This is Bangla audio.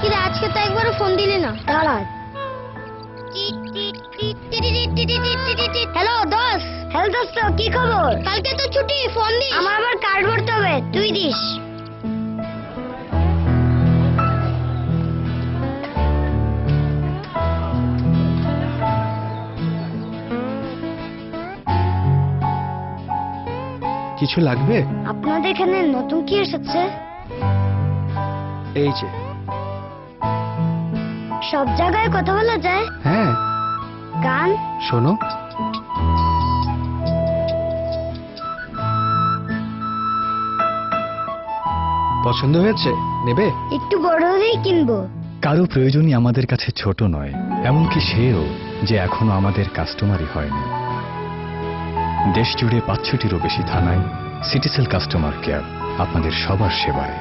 কিরে আজকে তো একবারও ফোন দিলি না। দাঁড়া। হ্যালো দোস্ত। হ্যালো দোস্ত, কি খবর? কালকে তো ছুটি, ফোন দিস। আমার আবার কার্ড ভরতে হবে, তুই দিস। কিছু লাগবে? আপনাদের এখানে নতুন কি এসেছে? এই যে। সব জায়গায় কথা বলা যায়? হ্যাঁ, গান? শোনো। পছন্দ হয়েছে? নেবে? একটু বড় হলেই কিনবো। কারো প্রয়োজনই আমাদের কাছে ছোট নয়, এমনকি সেও যে এখনো আমাদের কাস্টমারই হয়নি। দেশ জুড়ে ৫-৬টিরও বেশি থানায় সিটিসেল কাস্টমার কেয়ার আপনাদের সবার সেবায়।